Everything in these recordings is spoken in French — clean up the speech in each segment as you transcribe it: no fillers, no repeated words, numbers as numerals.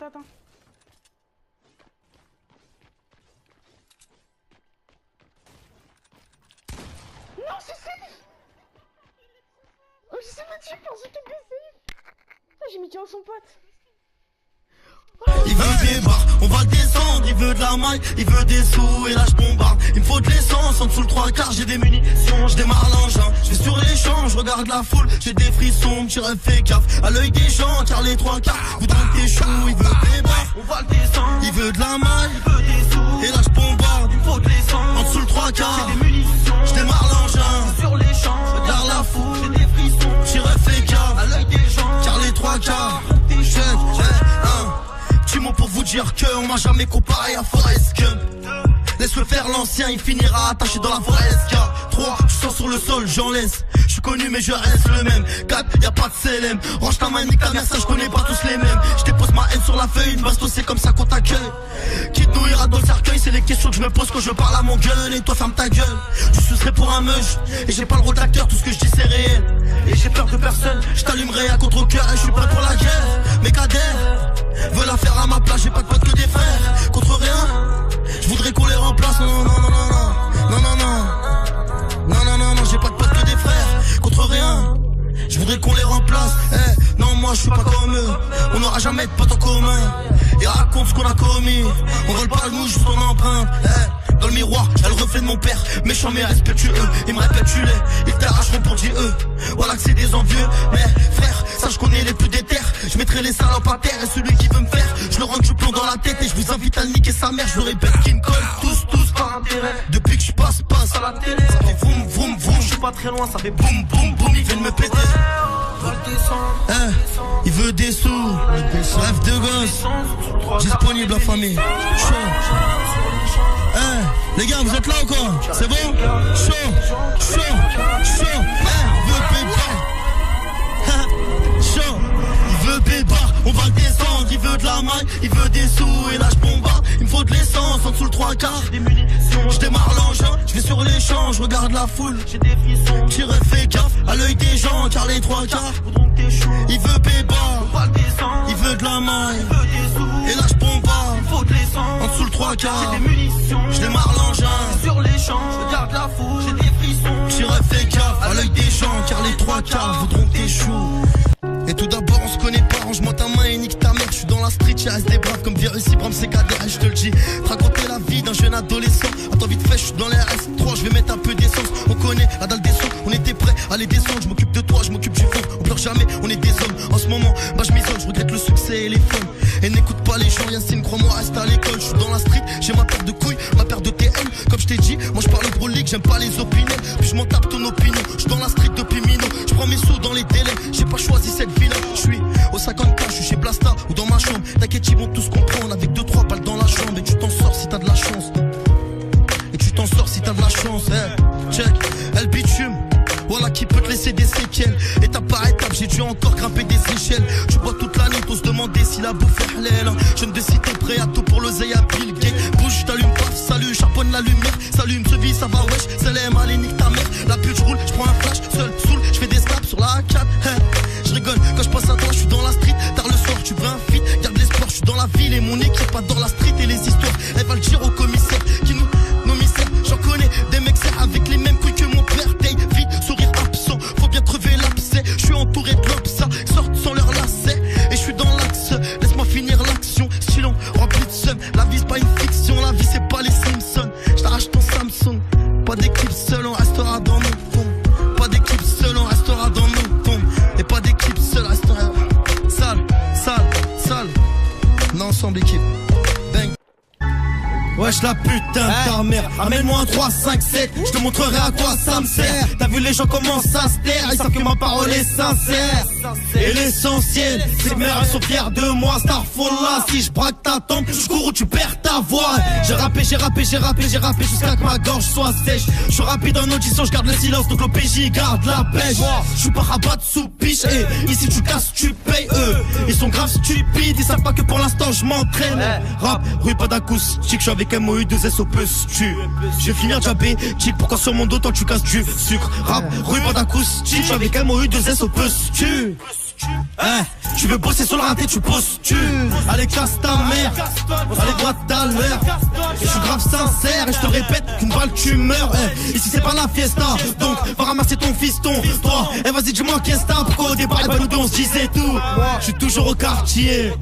Attends. Non, c'est safe. Oh, je sais pas, tu penses que c'est safe. J'ai mis KO son pote. Il veut des barres, on va le descendre, il veut de la maille, il veut des sous et là je bombarde. Il me faut de l'essence, en dessous le 3/4 j'ai des munitions, je démarre l'engin. Je vais sur les champs, je regarde la foule, j'ai des frissons, petit rêve fait gaffe à l'œil des gens, car les 3/4 voudront que t'es chou. Il veut des barres, on va le descendre, il veut de la maille, il veut des sous et là je bombarde. Il me faut de l'essence, en dessous le 3/4 j'ai des munitions, je démarre l'engin. Sur les champs, je regarde la foule, j'ai des frissons, petit rêve fait gaffe à l'œil des gens, car les 3/4 petit mot pour vous dire que on m'a jamais comparé à Forrest Gump. Laisse-le faire l'ancien, il finira attaché dans la forêt. 3, je sors sur le sol, j'en laisse. Je suis connu mais je reste le même. 4, y'a pas de CLM. Range ta main, nique ta mère, ça je connais pas tous les mêmes. Je dépose ma haine sur la feuille, une bastos c'est comme ça qu'on t'accueille. Qui te nourrira dans le cercueil, c'est les questions que je me pose quand je parle à mon gueule. Et toi ferme ta gueule, je sucerai pour un meuge. Et j'ai pas le rôle d'acteur, tout ce que je dis c'est réel. Et j'ai peur de personne, je t'allumerai à contre-cœur. Et je suis prêt pour la guerre, mes cadères veulent la faire à ma place, j'ai pas de potes que des frères. Contre rien, je voudrais qu'on les remplace. Non, j'ai pas de potes que des frères. Contre rien, je voudrais qu'on les remplace. Non, moi je suis pas comme eux. On n'aura jamais de potes en commun. Et raconte ce qu'on a commis. On vole pas le mouche, juste ton empreinte. Dans le miroir, y'a le reflet de mon père. Méchant mais respectueux, ils me répètent tu l'es. Ils t'arracheront pour dire eux. Voilà que c'est des envieux. Mais frère, sache qu'on est les plus déter. Je mettrai les salopes à terre. Et celui qui veut me faire, je le rends du plomb dans la tête. Et je vous invite à niquer sa mère. Je le répète qui me colle. Tous par intérêt. Depuis que je passe à la télé. Ça fait vroom vroom vroom. Je suis pas très loin, ça fait boum boum boum. Ils viennent me péter. Il veut des sous. Rêve de gosse. Disponible en famille. Les gars, vous êtes là ou quoi? C'est bon? Chaud. Chaud. Il veut bébard, on va le descendre. Il veut de la maille, il veut des sous. Et là je bombarde, il me faut de l'essence. En dessous le 3/4 je démarre l'engin, je vais sur les champs, je regarde la foule. J'ai des frissons, j'ai refait gaffe à l'œil des gens, car les 3/4 voudront que t'es chou. Il veut bébard, on va le descendre. Il veut de la maille, il veut des sous. Et là je bombarde, il me faut de l'essence. En dessous le 3/4 j'ai des munitions, je démarre l'engin. Sur les champs, je regarde la foule. J'ai des frissons, j'ai refait gaffe à l'œil des gens, car les 3/4 voudront que t'es chou. Et tout d'abord on se connaît pas, range-moi ta main et nique ta mère. Je suis dans la street, y'a reste des braves comme Virus, Ibram, c'est KDR, je te le dis. Te raconter la vie d'un jeune adolescent. Attends vite fait, je suis dans les S3, je vais mettre un peu d'essence. On connaît la dalle des sons, on était prêts à les descendre. Je m'occupe de toi, je m'occupe du fond, on pleure jamais, on est des hommes. En ce moment, bah je m'isole, je regrette le succès et les fun. Et n'écoute pas les gens, Yacine, crois-moi, reste à l'école. Je suis dans la street, j'ai ma paire de couilles, ma paire de TN. Comme je t'ai dit, moi je parle gros league, j'aime pas les opinions. Puis je m'en tape ton opinion, je suis dans la street depuis Mino. Je prends mes sous dans les délais, j'ai pas choisi cette ville. Je suis au 50K, je suis chez Blasta ou dans ma chambre. T'inquiète, ils vont tous comprendre. Avec 2-3 balles dans la chambre. Et tu t'en sors si t'as de la chance. Check, elle bitume. Voilà qui peut te laisser des séquelles. Étape par étape, j'ai dû encore grimper des échelles. Tu bois toute la nuit, t'oses demander si la bouffe est halal. Jeune de cité, prêt à tout pour l'oseille à Bill Gates. Bouge, t'allumes, paf, salut, chaponne la lumière. S'allume, se vit, ça va, wesh, Salem, allez, nique ta mère. La pute, je roule, je prends un flash, seul, saoul, je fais des snaps sur la A4. Je rigole, quand je passe à toi, je suis dans la street. Tard le soir, tu veux un feat, garde l'espoir, je suis dans la ville. Et mon équipe adore la street et les histoires. Elle va le dire au commissaire qui nous misères. J'en connais des mecs serres avec les mêmes couilles que mon père. Taille vite, sourire absent, faut bien crever l'abcès. Je suis entouré de l'obs, ça sortent sans leur lacet. Et je suis dans l'axe, laisse-moi finir l'action. Stylo rempli de seum, la vie c'est pas une fiction. La vie c'est pas les Simpsons, je t'arrache ton Samsung. Pas d'équipe seule, on restera dans nos tombes. Pas d'équipe seule, on restera dans nos tombes. Et pas d'équipe seule, restera sale. Non, ensemble équipe. Bang. Wesh la putain de ta mère. Amène-moi un 3, 5, 7. Je te montrerai à quoi ça me sert. T'as vu les gens comment ça se taire. Ils savent que ma parole est sincère. Et l'essentiel, c'est que mes rêves sont fiers de moi. Starfall là, si je braque ta tombe, je cours ou tu perds ta ta voix. J'ai rappé jusqu'à que ma gorge soit sèche. Je suis rapide en audition, je garde le silence, donc l'OPJ garde la pêche. Je suis pas rabat sous piche, et ici tu casses, tu payes. Eux, ils sont graves stupides, ils savent pas que pour l'instant je m'entraîne. Rap, rue pas d'acoustique, je suis avec MOU 2 S au tu. Je vais finir jabé, tic, pourquoi sur mon dos toi tu casses du sucre. Rap, rue pas d'acoustique, je suis avec MOU 2 S au tu. Tu veux bosser sur le raté, tu postules. Allez, casse ta mère, allez, droite à l'heure. Je suis grave sincère et je te répète qu'une balle tu meurs. Ici c'est pas la fiesta, donc va ramasser ton fiston. Toi, vas-y dis-moi qu'est-ce que t'as. Pourquoi au départ nous deux on se disait tout. Je suis toujours au quartier,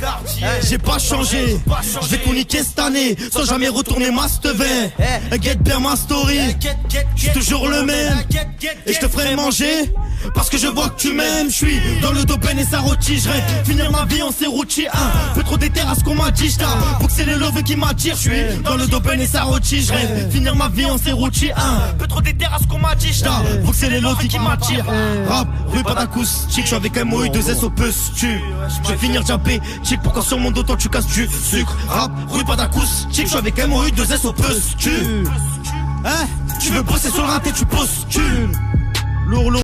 j'ai pas changé. Je vais tout niquer cette année, sans jamais retourner ma stevée. Get bien ma story, je suis toujours le même. Et je te ferai manger, parce que je vois que tu m'aimes. Je suis dans le dopen et ça rôtigerait. Finir ma vie en serruti, peu trop déter à ce qu'on m'a dit. Faut que c'est le love qui m'attire. Je suis dans le dopen et ça rôtigerait. Finir ma vie en serruti, peu trop déter à ce qu'on m'a dit. Faut que c'est le love qui m'attire. Rap, rue pas d'acoustique, je suis avec MOU 2 S au tu. Je vais finir jappé, chic, pourquoi sur mon dos toi tu casses du sucre. Rap, rue pas d'acoustique, je suis avec MOU 2 S au tu. Tu veux bosser sur le raté, tu postules. Lourd, lourd.